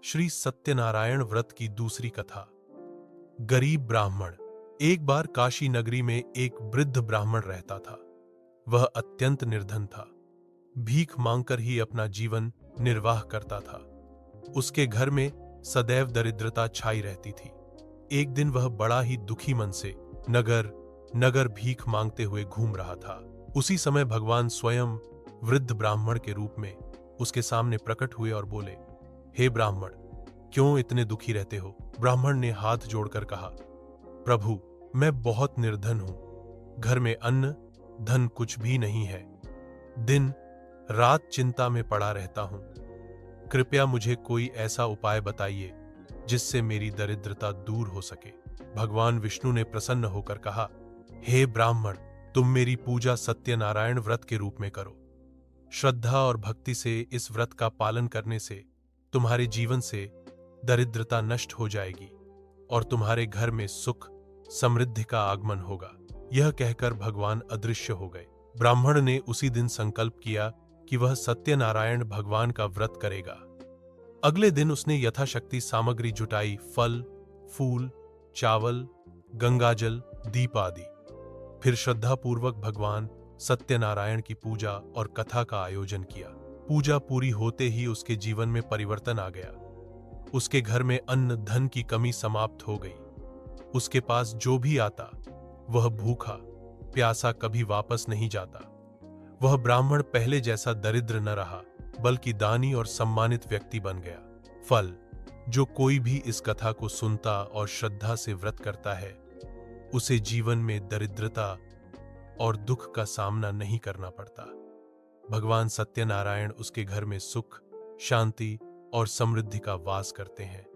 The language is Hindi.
श्री सत्यनारायण व्रत की दूसरी कथा। गरीब ब्राह्मण। एक बार काशी नगरी में एक वृद्ध ब्राह्मण रहता था। वह अत्यंत निर्धन था। भीख मांगकर ही अपना जीवन निर्वाह करता था। उसके घर में सदैव दरिद्रता छाई रहती थी। एक दिन वह बड़ा ही दुखी मन से नगर नगर भीख मांगते हुए घूम रहा था। उसी समय भगवान स्वयं वृद्ध ब्राह्मण के रूप में उसके सामने प्रकट हुए और बोले, हे ब्राह्मण, क्यों इतने दुखी रहते हो? ब्राह्मण ने हाथ जोड़कर कहा, प्रभु, मैं बहुत निर्धन हूं। घर में अन्न धन कुछ भी नहीं है। दिन रात चिंता में पड़ा रहता हूं। कृपया मुझे कोई ऐसा उपाय बताइए जिससे मेरी दरिद्रता दूर हो सके। भगवान विष्णु ने प्रसन्न होकर कहा, हे ब्राह्मण, तुम मेरी पूजा सत्यनारायण व्रत के रूप में करो। श्रद्धा और भक्ति से इस व्रत का पालन करने से तुम्हारे जीवन से दरिद्रता नष्ट हो जाएगी और तुम्हारे घर में सुख समृद्धि का आगमन होगा। यह कहकर भगवान अदृश्य हो गए। ब्राह्मण ने उसी दिन संकल्प किया कि वह सत्यनारायण भगवान का व्रत करेगा। अगले दिन उसने यथाशक्ति सामग्री जुटाई, फल, फूल, चावल, गंगाजल, दीप आदि। फिर श्रद्धापूर्वक भगवान सत्यनारायण की पूजा और कथा का आयोजन किया। पूजा पूरी होते ही उसके जीवन में परिवर्तन आ गया। उसके घर में अन्न धन की कमी समाप्त हो गई। उसके पास जो भी आता वह भूखा प्यासा कभी वापस नहीं जाता। वह ब्राह्मण पहले जैसा दरिद्र न रहा, बल्कि दानी और सम्मानित व्यक्ति बन गया। फल, जो कोई भी इस कथा को सुनता और श्रद्धा से व्रत करता है, उसे जीवन में दरिद्रता और दुख का सामना नहीं करना पड़ता। भगवान सत्यनारायण उसके घर में सुख, शांति और समृद्धि का वास करते हैं।